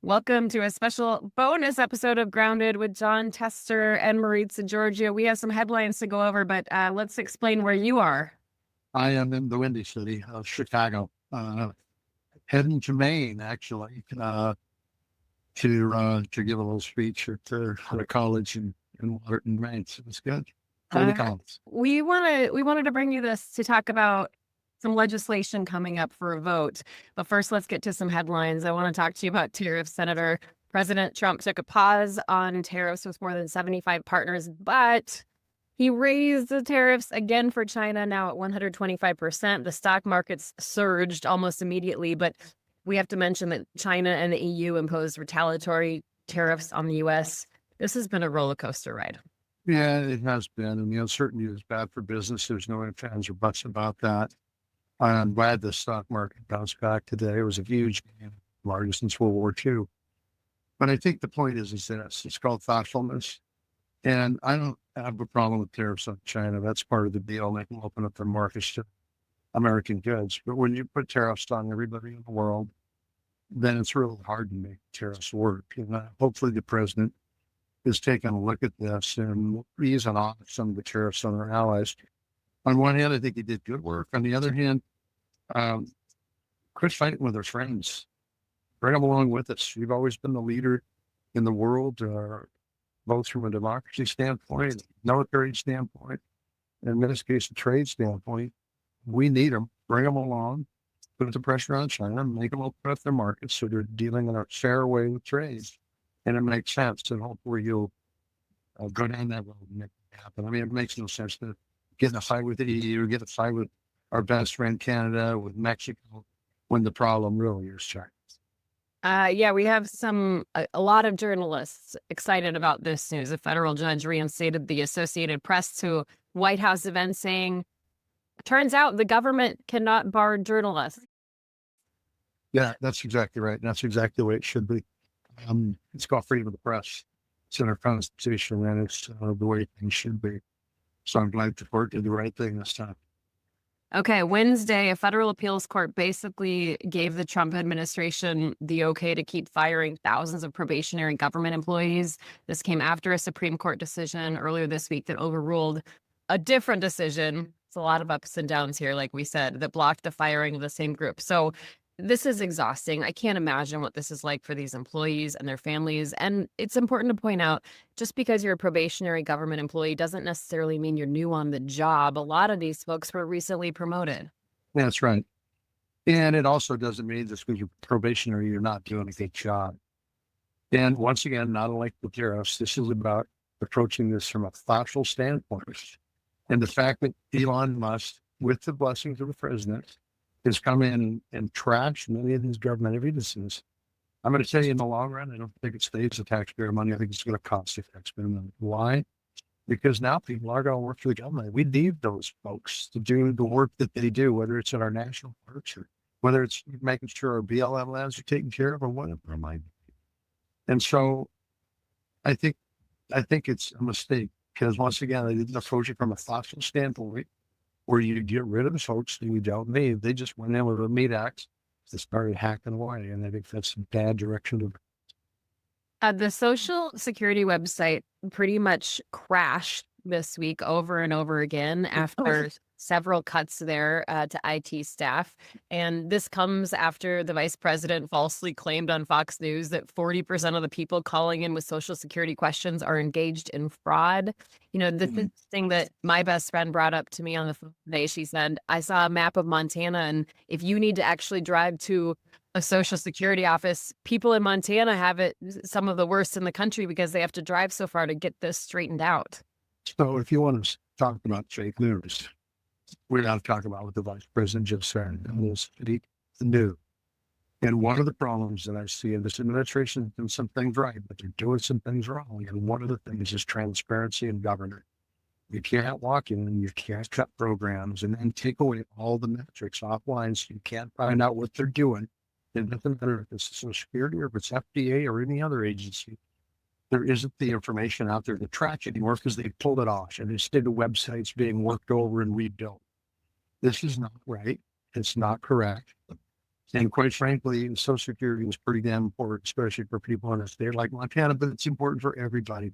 Welcome to a special bonus episode of Grounded with John Tester and Maritza Georgia. We have some headlines to go over, but let's explain where you are. I am in the windy city of Chicago, heading to Maine, actually, to give a little speech at a college in Waterton, Maine. So it's good. Uh, we wanted to bring you this to talk about some legislation coming up for a vote. But first, let's get to some headlines. I want to talk to you about tariffs. President Trump took a pause on tariffs with more than 75 partners, but he raised the tariffs again for China, now at 125%. The stock markets surged almost immediately, but we have to mention that China and the EU imposed retaliatory tariffs on the U.S. This has been a roller coaster ride. Yeah, it has been. And the uncertainty is bad for business. There's no ifs, ands, or buts about that. I'm glad the stock market bounced back today. It was a huge gain, largest since World War II. But I think the point is this: it's called thoughtfulness. And I don't have a problem with tariffs on China. That's part of the deal. They can open up their markets to American goods. But when you put tariffs on everybody in the world, then it's really hard to make tariffs work. And hopefully the president is taking a look at this and easing off some of the tariffs on our allies. On one hand, I think he did good work. On the other hand, quit fighting with our friends. Bring them along with us. You've always been the leader in the world, both from a democracy standpoint, military standpoint, and in this case, a trade standpoint. We need them. Bring them along. Put the pressure on China. Make them open up their markets so they're dealing in a fair way with trade. And it makes sense. And hopefully you'll go down that road and make it happen. I mean, it makes no sense to get in a fight with the EU, get in a fight with our best friend Canada, with Mexico, when the problem really is China. Yeah, we have a lot of journalists excited about this news. A federal judge reinstated the Associated Press to White House event saying, turns out the government cannot bar journalists. Yeah, that's exactly right. That's exactly the way it should be. It's called freedom of the press. It's in our Constitution, and it's the way things should be. So I'm glad the court did the right thing this time. Okay, Wednesday, a federal appeals court basically gave the Trump administration the okay to keep firing thousands of probationary government employees. This came after a Supreme Court decision earlier this week that overruled a different decision. It's a lot of ups and downs here, like we said, that blocked the firing of the same group. So this is exhausting. I can't imagine what this is like for these employees and their families. And it's important to point out, just because you're a probationary government employee doesn't necessarily mean you're new on the job. A lot of these folks were recently promoted. That's right. And it also doesn't mean just because you're probationary, you're not doing a good job. And once again, not unlike the tariffs, this is about approaching this from a thoughtful standpoint. And the fact that Elon Musk, with the blessings of the president, has come in and trashed many of these government agencies. I'm going to tell you, in the long run, I don't think it saves the taxpayer money. I think it's going to cost the taxpayer money. Why? Because now people are going to work for the government. We need those folks to do the work that they do, whether it's in our national parks or whether it's making sure our BLM lands are taken care of or whatever it might be. And so I think it's a mistake because, once again, they didn't approach it from a thoughtful standpoint, where you get rid of the folks that you don't need. They just went in with a meat axe to start hacking away, and I think that's a bad direction. The Social Security website pretty much crashed this week over and over again after several cuts there to IT staff. And this comes after the vice president falsely claimed on Fox News that 40% of the people calling in with Social Security questions are engaged in fraud. You know, the thing that my best friend brought up to me on the phone today, she said, I saw a map of Montana, and if you need to actually drive to a Social Security office, people in Montana have it some of the worst in the country because they have to drive so far to get this straightened out. So if you want to talk about fake news, we're not talking about what the vice president just said. It's new. And one of the problems that I see in this administration is doing some things right, but they're doing some things wrong. And one of the things is transparency in government. You can't walk in and you can't cut programs and then take away all the metrics offline so you can't find out what they're doing. It doesn't matter if it's Social Security or if it's FDA or any other agency. There isn't the information out there to track anymore because they pulled it off and instead of websites being worked over and rebuilt. This is not right. It's not correct. And quite frankly, Social Security is pretty damn important, especially for people in a state like Montana, but it's important for everybody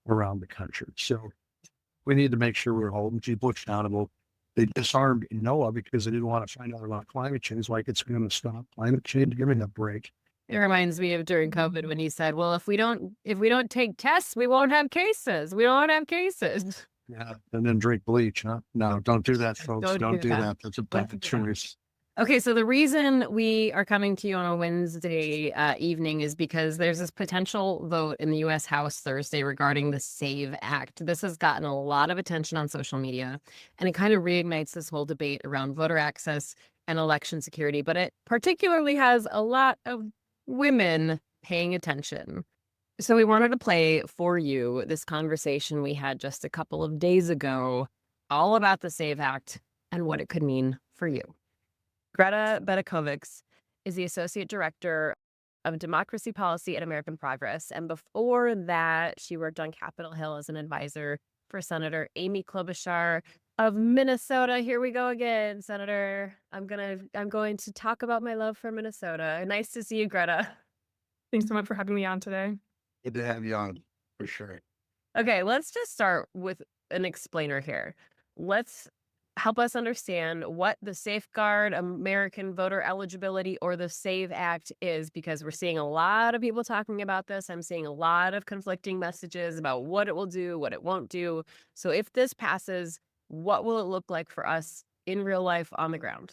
around the country. So we need to make sure we're holding people accountable. They disarmed NOAA because they didn't want to find out about climate change, like it's going to stop climate change. Give me a break. It reminds me of during COVID when he said, well, if we don't take tests, we won't have cases. We don't have cases. Yeah. And then drink bleach, huh? No, don't do that, folks. Don't do that. That's a bad choice. Okay, so the reason we are coming to you on a Wednesday evening is because there's this potential vote in the U.S. House Thursday regarding the SAVE Act. This has gotten a lot of attention on social media, and it kind of reignites this whole debate around voter access and election security, but it particularly has a lot of women paying attention. So we wanted to play for you this conversation we had just a couple of days ago, all about the SAVE Act and what it could mean for you. Greta Bedekovics is the Associate Director of Democracy Policy at American Progress. And before that, she worked on Capitol Hill as an advisor for Senator Amy Klobuchar of Minnesota. Here we go again, Senator. I'm going to talk about my love for Minnesota. Nice to see you, Greta. Thanks so much for having me on today. Good to have you on, for sure. Okay, let's just start with an explainer here. Let's help us understand what the Safeguard American Voter Eligibility, or the SAVE Act, is, because we're seeing a lot of people talking about this. I'm seeing a lot of conflicting messages about what it will do, what it won't do. So if this passes, what will it look like for us in real life on the ground?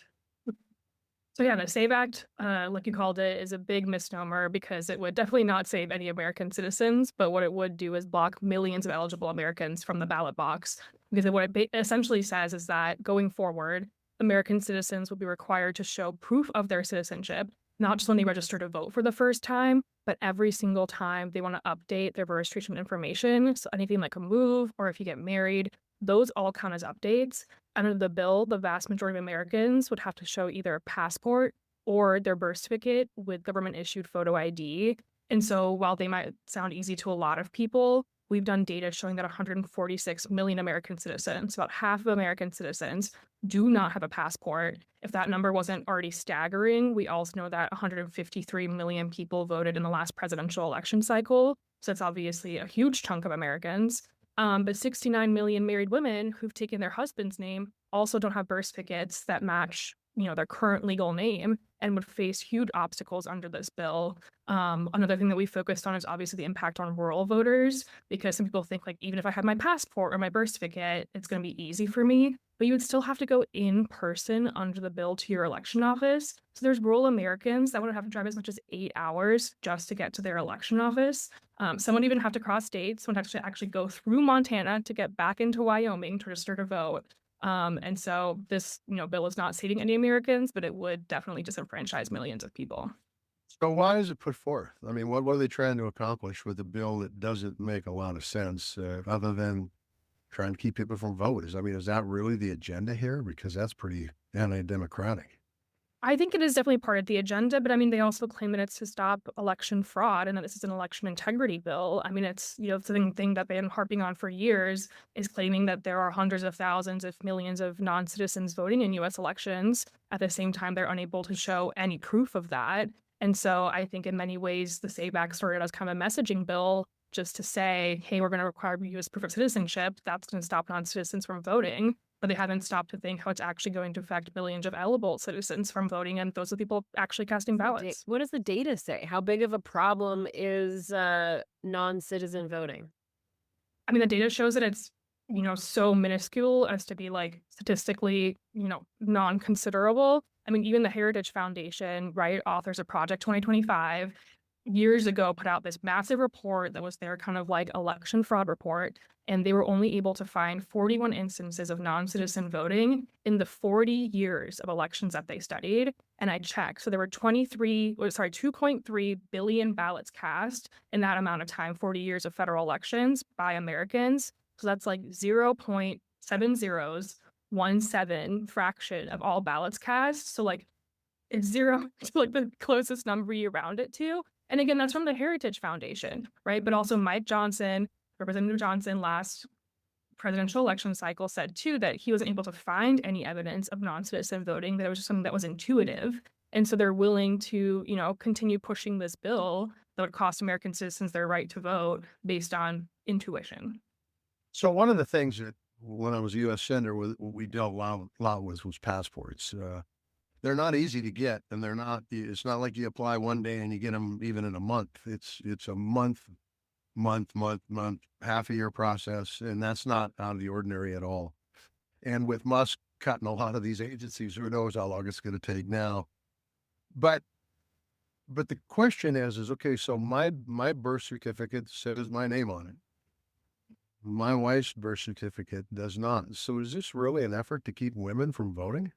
So yeah, the SAVE Act, like you called it, is a big misnomer because it would definitely not save any American citizens, but what it would do is block millions of eligible Americans from the ballot box. Because what it essentially says is that going forward, American citizens will be required to show proof of their citizenship, not just when they register to vote for the first time, but every single time they want to update their registration information. So anything like a move or if you get married, those all count as updates. Under the bill, the vast majority of Americans would have to show either a passport or their birth certificate with government-issued photo ID. And so while they might sound easy to a lot of people, we've done data showing that 146 million American citizens, about half of American citizens, do not have a passport. If that number wasn't already staggering, we also know that 153 million people voted in the last presidential election cycle. So that's obviously a huge chunk of Americans. But 69 million married women who've taken their husband's name also don't have birth certificates that match, their current legal name, and would face huge obstacles under this bill. Another thing that we focused on is obviously the impact on rural voters, because some people think like, even if I have my passport or my birth certificate, it's going to be easy for me. But you would still have to go in person under the bill to your election office. So there's rural Americans that would have to drive as much as 8 hours just to get to their election office. Some would even have to cross states, would have to actually go through Montana to get back into Wyoming to register to vote. And so this, bill is not saving any Americans, but it would definitely disenfranchise millions of people. So why is it put forth? I mean, what are they trying to accomplish with a bill that doesn't make a lot of sense, other than trying to keep people from voters? I mean, is that really the agenda here? Because that's pretty anti-democratic. I think it is definitely part of the agenda, but I mean, they also claim that it's to stop election fraud and that this is an election integrity bill. I mean, it's, the thing that they've been harping on for years is claiming that there are hundreds of thousands, if millions of non-citizens voting in U.S. elections. At the same time, they're unable to show any proof of that. And so I think in many ways, the SAVE Act started as kind of a messaging bill just to say, hey, we're going to require you as proof of citizenship. That's going to stop non-citizens from voting. But they haven't stopped to think how it's actually going to affect millions of eligible citizens from voting, and those are the people actually casting ballots. What does the data say? How big of a problem is non-citizen voting? I mean, the data shows that it's, so minuscule as to be like statistically, non-considerable. I mean, even the Heritage Foundation, right, authors of Project 2025, years ago put out this massive report that was their kind of like election fraud report, and they were only able to find 41 instances of non-citizen voting in the 40 years of elections that they studied. And I checked, so there were 2.3 billion ballots cast in that amount of time, 40 years of federal elections by Americans. So that's like 0.7017 fraction of all ballots cast. So like it's zero to like the closest number you round it to. And again, that's from the Heritage Foundation, right? But also Mike Johnson, Representative Johnson, last presidential election cycle said too that he wasn't able to find any evidence of non-citizen voting, that it was just something that was intuitive. And so they're willing to, continue pushing this bill that would cost American citizens their right to vote based on intuition. So one of the things that when I was a U.S. Senator, we dealt a lot with was passports. They're not easy to get, and it's not like you apply one day and you get them even in a month. It's a month, half a year process, and that's not out of the ordinary at all. And with Musk cutting a lot of these agencies, who knows how long it's going to take now. But the question is okay, so my birth certificate says my name on it. My wife's birth certificate does not. So is this really an effort to keep women from voting?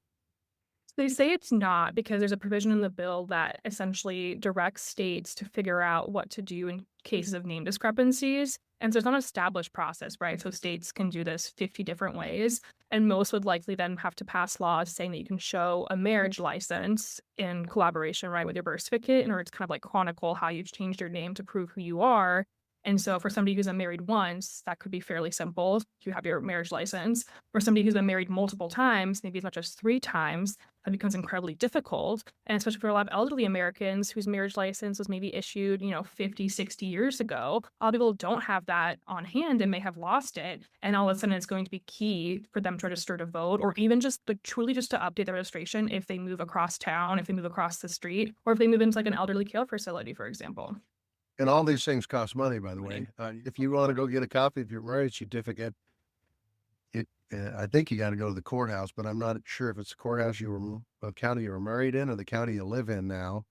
They say it's not, because there's a provision in the bill that essentially directs states to figure out what to do in cases of name discrepancies. And so it's not an established process, right? So states can do this 50 different ways. And most would likely then have to pass laws saying that you can show a marriage license in collaboration, right, with your birth certificate in order to kind of like chronicle how you've changed your name to prove who you are. And so for somebody who's been married once, that could be fairly simple. You have your marriage license. For somebody who's been married multiple times, maybe as much as 3 times, that becomes incredibly difficult. And especially for a lot of elderly Americans whose marriage license was maybe issued, 50, 60 years ago, a lot of people don't have that on hand and may have lost it. And all of a sudden it's going to be key for them to register to vote, or even just truly just to update their registration if they move across town, if they move across the street, or if they move into like an elderly care facility, for example. And all these things cost money, by the way. If you want to go get a copy of your marriage certificate, I think you got to go to the courthouse, but I'm not sure if it's the courthouse a county you were married in or the county you live in now.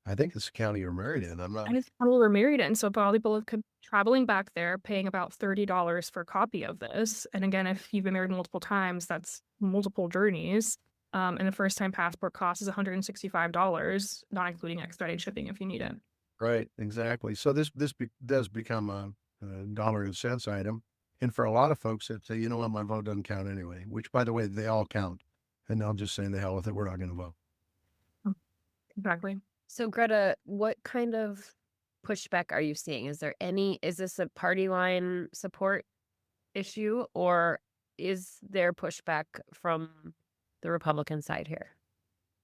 I think it's the county you're married in. I'm not. And it's people were married in. So a lot of people could traveling back there, paying about $30 for a copy of this. And again, if you've been married multiple times, that's multiple journeys. And the first time passport cost is $165, not including expedited shipping if you need it. Right, exactly. So this does become a dollar and cents item. And for a lot of folks that say, you know what, my vote doesn't count anyway, which, by the way, they all count. And they'll just say, the hell with it, we're not going to vote. Exactly. So Greta, what kind of pushback are you seeing? Is this a party line support issue, or is there pushback from the Republican side here?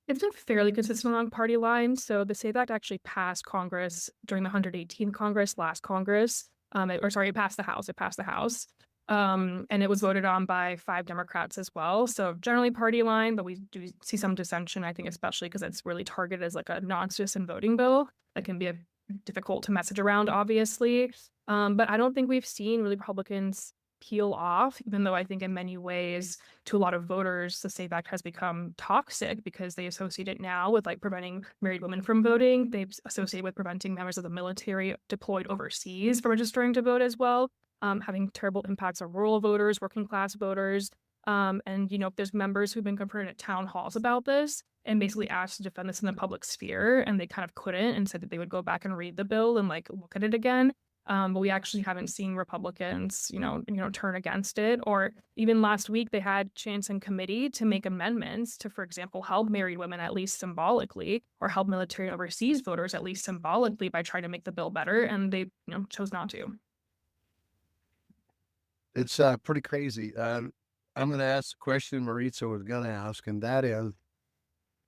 It's been fairly consistent along party lines. So the SAVE Act actually passed Congress during the 118th Congress, last Congress. It passed the House. It passed the House. And it was voted on by 5 Democrats as well. So generally party line, but we do see some dissension, I think, especially because it's really targeted as like a non-citizen voting bill that can be difficult to message around, obviously. But I don't think we've seen really Republicans peel off, even though I think in many ways to a lot of voters, the SAVE Act has become toxic because they associate it now with like preventing married women from voting. They've associated with preventing members of the military deployed overseas from registering to vote as well, having terrible impacts on rural voters, working class voters. And, there's members who've been confronted at town halls about this and basically asked to defend this in the public sphere, and they kind of couldn't and said that they would go back and read the bill and like look at it again. But we actually haven't seen Republicans, turn against it. Or even last week, they had chance in committee to make amendments to, for example, help married women at least symbolically, or help military overseas voters at least symbolically by trying to make the bill better. And they, chose not to. It's pretty crazy. I'm going to ask the question Maritza was going to ask, and that is,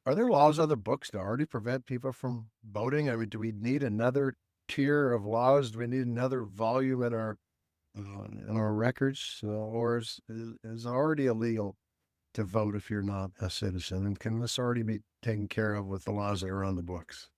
are there laws on the books to already prevent people from voting? I mean, do we need another tier of laws? Do we need another volume in our records, or is it already illegal to vote if you're not a citizen? And can this already be taken care of with the laws that are on the books?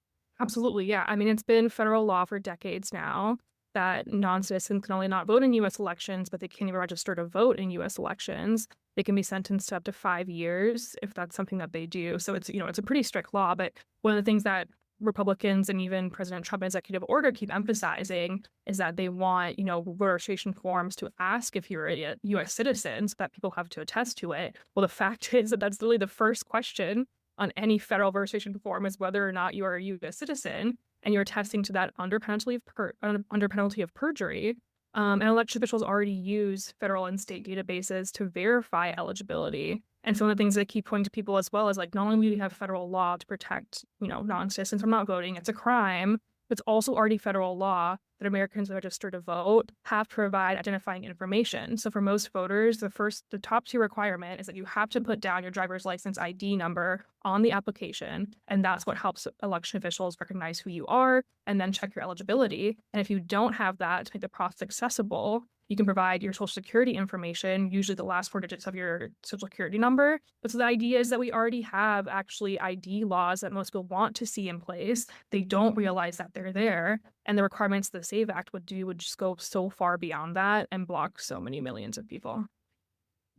Absolutely, yeah. I mean, it's been federal law for decades now that non-citizens can only not vote in U.S. elections, but they can't even register to vote in U.S. elections. They can be sentenced to up to 5 years if that's something that they do. So it's it's a pretty strict law. But one of the things that Republicans and even President Trump executive order keep emphasizing is that they want, registration forms to ask if you're a U.S. citizen so that people have to attest to it. Well, the fact is that that's literally the first question on any federal registration form is whether or not you are a U.S. citizen, and you're attesting to that under penalty of perjury. And election officials already use federal and state databases to verify eligibility. And so one of the things that I keep pointing to people as well is like, not only do we have federal law to protect, non-citizens from not voting, it's a crime. It's also already federal law that Americans who register to vote have to provide identifying information. So for most voters, the top tier requirement is that you have to put down your driver's license ID number on the application. And that's what helps election officials recognize who you are and then check your eligibility. And if you don't have that to make the process accessible, you can provide your social security information, usually the last 4 digits of your social security number. But so the idea is that we already have actually ID laws that most people want to see in place. They don't realize that they're there. And the requirements the SAVE Act would just go so far beyond that and block so many millions of people.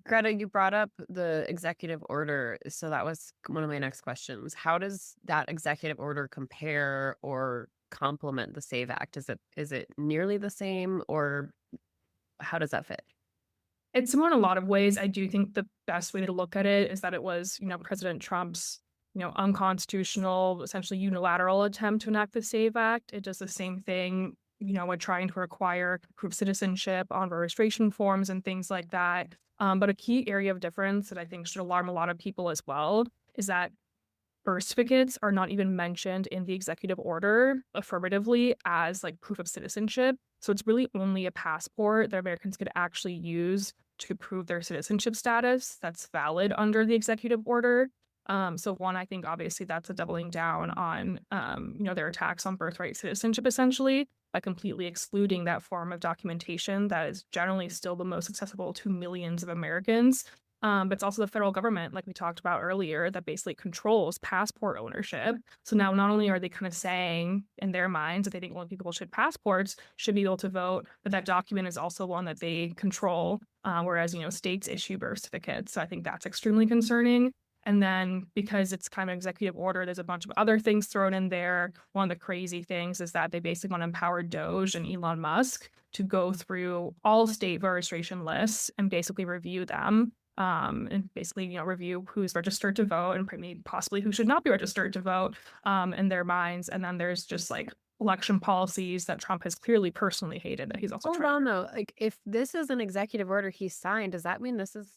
Greta, you brought up the executive order. So that was one of my next questions. How does that executive order compare or complement the SAVE Act? Is it nearly the same, or how does that fit? It's similar in a lot of ways. I do think the best way to look at it is that it was, President Trump's, unconstitutional, essentially unilateral attempt to enact the SAVE Act. It does the same thing, when trying to require proof of citizenship on registration forms and things like that. But a key area of difference that I think should alarm a lot of people as well is that birth certificates are not even mentioned in the executive order affirmatively as like proof of citizenship. So it's really only a passport that Americans could actually use to prove their citizenship status that's valid under the executive order. So one, I think obviously that's a doubling down on, their attacks on birthright citizenship, essentially, by completely excluding that form of documentation that is generally still the most accessible to millions of Americans. But it's also the federal government, like we talked about earlier, that basically controls passport ownership. So now not only are they kind of saying in their minds that they think only people should passports should be able to vote, but that document is also one that they control, whereas, states issue birth certificates. So I think that's extremely concerning. And then because it's kind of an executive order, there's a bunch of other things thrown in there. One of the crazy things is that they basically want to empower Doge and Elon Musk to go through all state registration lists and basically review them. And basically, review who's registered to vote and maybe possibly who should not be registered to vote in their minds. And then there's just like election policies that Trump has clearly personally hated that he's also Hold on though. Like, if this is an executive order he signed, does that mean this is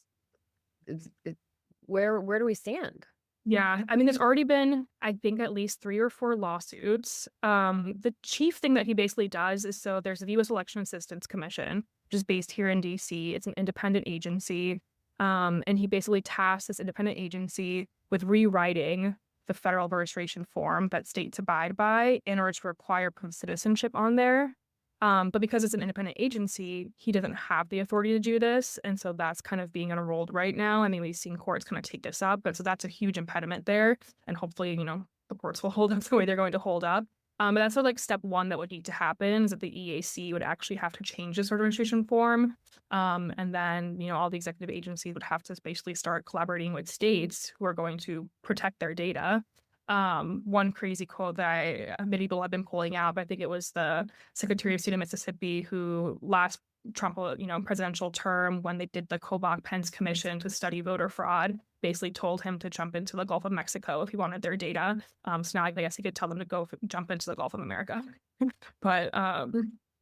where do we stand? Yeah, I mean, there's already been, I think, at least 3 or 4 lawsuits. The chief thing that he basically does is, so there's the U.S. Election Assistance Commission, which is based here in D.C. It's an independent agency. And he basically tasks this independent agency with rewriting the federal registration form that states abide by in order to require proof of citizenship on there. But because it's an independent agency, he doesn't have the authority to do this. And so that's kind of being unrolled right now. I mean, we've seen courts kind of take this up, but so that's a huge impediment there. And hopefully, the courts will hold up the way they're going to hold up. But that's sort of like step one that would need to happen, is that the EAC would actually have to change this registration form. And then, all the executive agencies would have to basically start collaborating with states who are going to protect their data. One crazy quote that many people have been pulling out, but I think it was the Secretary of State of Mississippi who last Trump, presidential term, when they did the Kobach-Pence Commission to study voter fraud, basically told him to jump into the Gulf of Mexico if he wanted their data. So now I guess he could tell them to jump into the Gulf of America. But,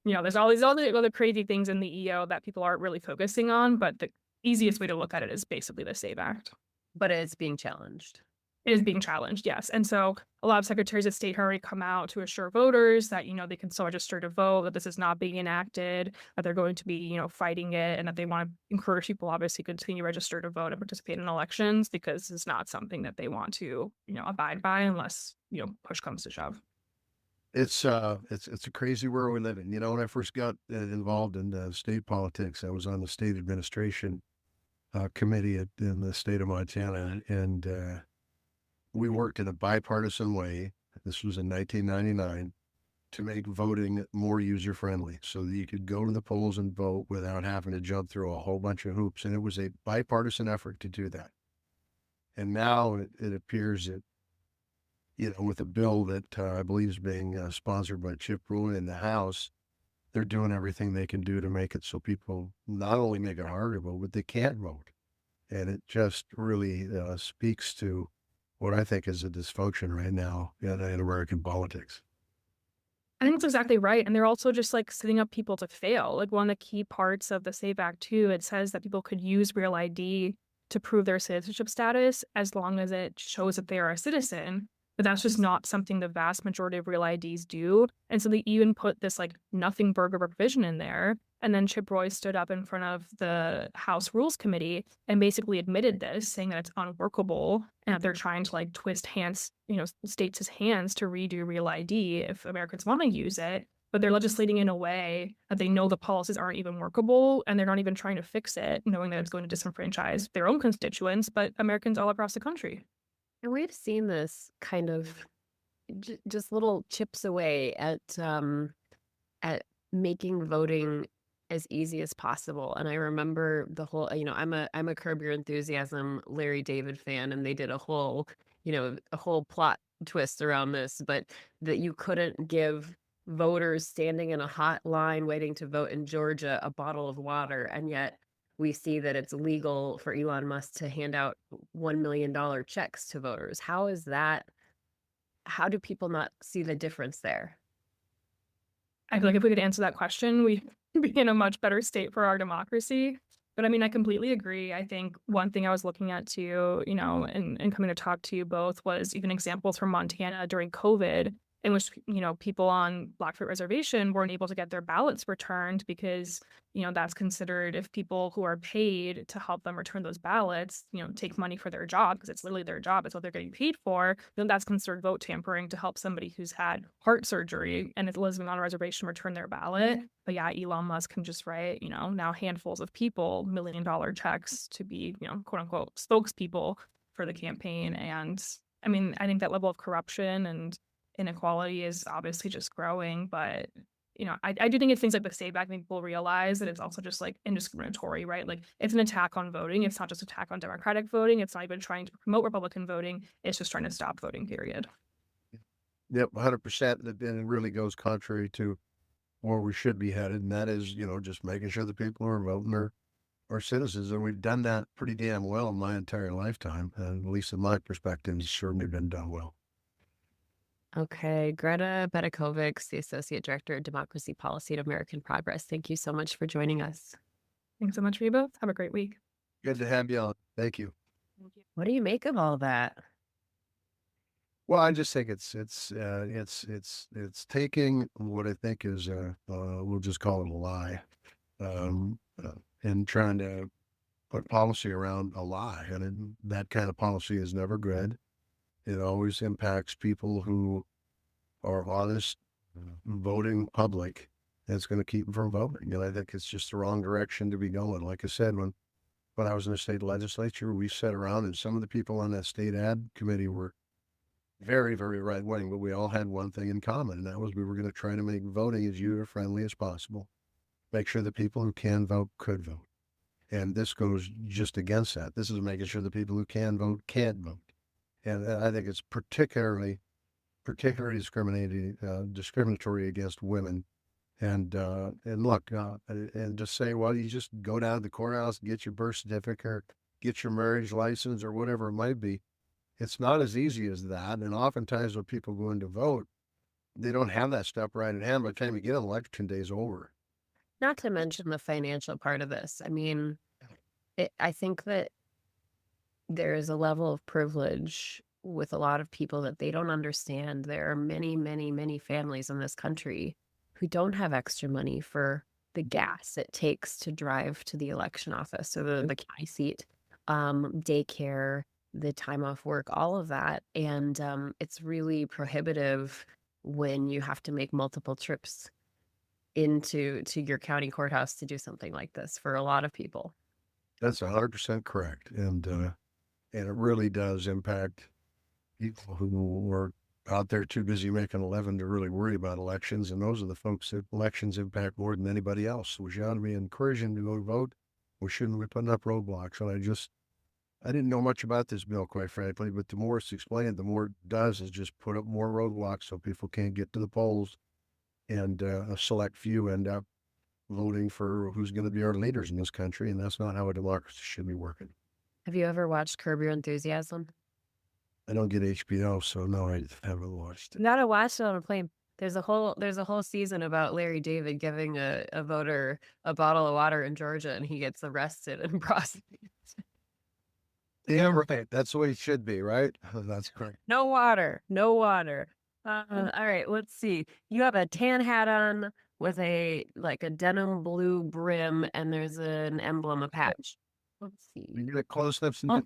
there's all these other crazy things in the EO that people aren't really focusing on. But the easiest way to look at it is basically the SAVE Act. But it's being challenged. It is being challenged, yes. And so a lot of secretaries of state have already come out to assure voters that, they can still register to vote, that this is not being enacted, that they're going to be, fighting it, and that they want to encourage people, obviously, to continue to register to vote and participate in elections, because it's not something that they want to, abide by unless, push comes to shove. It's a crazy world we live in. When I first got involved in state politics, I was on the state administration committee in the state of Montana, and we worked in a bipartisan way. This was in 1999 to make voting more user-friendly so that you could go to the polls and vote without having to jump through a whole bunch of hoops. And it was a bipartisan effort to do that. And now it appears that, with a bill that I believe is being sponsored by Chip Roy in the House, they're doing everything they can do to make it so people not only make it harder to vote, but they can't vote. And it just really speaks to what I think is a dysfunction right now in American politics. I think that's exactly right. And they're also just like setting up people to fail. Like, one of the key parts of the SAVE Act too, it says that people could use Real ID to prove their citizenship status as long as it shows that they are a citizen. but that's just not something the vast majority of real IDs do. And so they even put this like nothing burger provision in there. And then Chip Roy stood up in front of the House Rules Committee and basically admitted this, saying that it's unworkable and that they're trying to like twist hands, states' hands to redo Real ID if Americans want to use it. But they're legislating in a way that they know the policies aren't even workable and they're not even trying to fix it, knowing that it's going to disenfranchise their own constituents, but Americans all across the country. And we've seen this kind of just little chips away at making voting as easy as possible. And I remember the whole, I'm a Curb Your Enthusiasm Larry David fan, and they did a whole plot twist around this, but that you couldn't give voters standing in a hot line waiting to vote in Georgia a bottle of water, and yet we see that it's legal for Elon Musk to hand out $1 million checks to voters. How is that? How do people not see the difference there? I feel like if we could answer that question, we'd be in a much better state for our democracy. But I mean, I completely agree. I think one thing I was looking at too, and coming to talk to you both was even examples from Montana during COVID, in which, people on Blackfoot Reservation weren't able to get their ballots returned because, that's considered, if people who are paid to help them return those ballots, take money for their job, because it's literally their job, it's what they're getting paid for, then that's considered vote tampering to help somebody who's had heart surgery and is living on a reservation return their ballot. But yeah, Elon Musk can just write, now handfuls of people, $1 million checks to be, quote unquote, spokespeople for the campaign. And I mean, I think that level of corruption and inequality is obviously just growing, but I do think it's things like the SAVE Act make people realize that it's also just like indiscriminatory, right? Like it's an attack on voting. It's not just an attack on Democratic voting. It's not even trying to promote Republican voting. It's just trying to stop voting, period. Yep, 100%. And it really goes contrary to where we should be headed. And that is, just making sure the people who are voting are citizens. And we've done that pretty damn well in my entire lifetime. And at least in my perspective, it's certainly been done well. Okay, Greta Bedekovics, the Associate Director of Democracy Policy at American Progress. Thank you so much for joining us. Thanks so much for you both. Have a great week. Good to have you on. Thank you. What do you make of all that? Well, I just think it's taking what I think is we'll just call it a lie, and trying to put policy around a lie, and that kind of policy is never good. It always impacts people who are honest, voting public. And it's going to keep them from voting. And I think it's just the wrong direction to be going. Like I said, when I was in the state legislature, we sat around and some of the people on that state ad committee were very, very right wing, but we all had one thing in common, and that was we were going to try to make voting as user friendly as possible. Make sure the people who can vote could vote. And this goes just against that. This is making sure the people who can vote can't vote. And I think it's particularly discriminatory against women. And look, and just say, well, you just go down to the courthouse and get your birth certificate, get your marriage license, or whatever it might be. It's not as easy as that. And oftentimes when people go in to vote, they don't have that stuff right in hand by the time you get an election day's over. Not to mention the financial part of this. I mean, I think that there is a level of privilege with a lot of people that they don't understand. There are many, many, many families in this country who don't have extra money for the gas it takes to drive to the election office or the county seat, daycare, the time off work, all of that. And it's really prohibitive when you have to make multiple trips into your county courthouse to do something like this for a lot of people. That's 100% correct. And it really does impact people who are out there too busy making a living to really worry about elections. And those are the folks that elections impact more than anybody else. So we ought to be encouraging them to go vote. We shouldn't be putting up roadblocks. And I didn't know much about this bill, quite frankly, but the more it's explained, the more it does is just put up more roadblocks so people can't get to the polls, and a select few end up voting for who's going to be our leaders in this country. And that's not how a democracy should be working. Have you ever watched Curb Your Enthusiasm? I don't get HBO, so no, I haven't watched it. You gotta watch it on a plane. There's a whole season about Larry David giving a voter a bottle of water in Georgia, and he gets arrested and prosecuted. Yeah, right. That's the way it should be, right? That's correct. No water, no water. All right, let's see. You have a tan hat on with a denim blue brim, and there's an emblem, a patch. Let's see. You get a close-ups. Oh,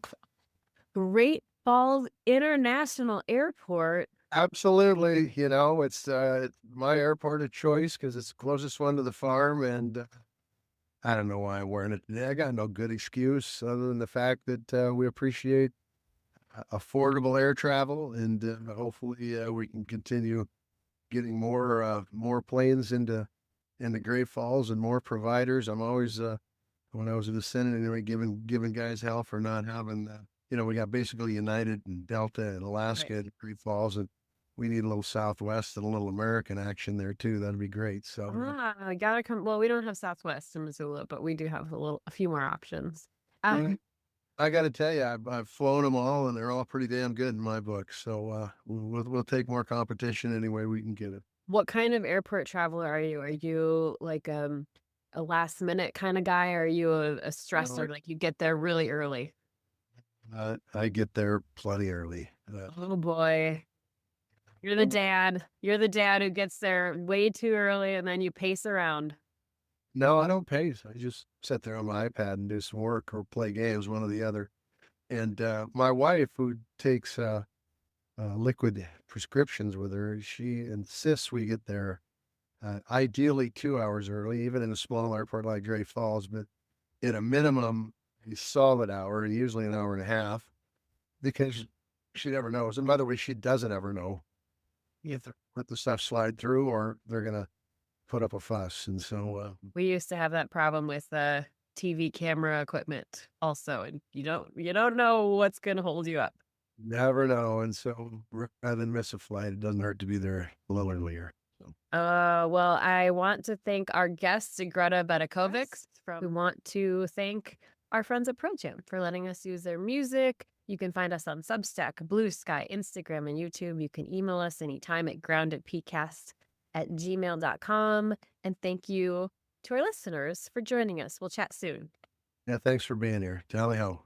Great Falls International Airport. Absolutely. You know, it's my airport of choice because it's the closest one to the farm. And I don't know why I'm wearing it today. I got no good excuse other than the fact that we appreciate affordable air travel. And hopefully we can continue getting more planes into Great Falls and more providers. I'm always, when I was in the Senate anyway, giving guys hell for not having, we got basically United and Delta and Alaska and Great Falls, and we need a little Southwest and a little American action there too. That'd be great. So I gotta come. Well, we don't have Southwest in Missoula, but we do have a few more options. I got to tell you, I've flown them all, and they're all pretty damn good in my book. So we'll take more competition any way we can get it. What kind of airport traveler are you? Are you like a last minute kind of guy? Or are you a stressor? Like you get there really early? I get there plenty early. Oh boy. You're the dad. You're the dad who gets there way too early and then you pace around. No, I don't pace. I just sit there on my iPad and do some work or play games, one or the other. And my wife, who takes liquid prescriptions with her, she insists we get there ideally 2 hours early, even in a small airport like Great Falls, but at a minimum, a solid hour, and usually an hour and a half, because she never knows. And by the way, she doesn't ever know if they let the stuff slide through or they're going to put up a fuss. And so we used to have that problem with TV camera equipment also, and you don't know what's going to hold you up. Never know. And so rather than miss a flight, it doesn't hurt to be there a little earlier. So. Well, I want to thank our guest, Greta Bedekovics. We want to thank our friends at ProJam for letting us use their music. You can find us on Substack, Blue Sky, Instagram, and YouTube. You can email us anytime at groundedpcast@gmail.com. And thank you to our listeners for joining us. We'll chat soon. Yeah, thanks for being here. Tally ho.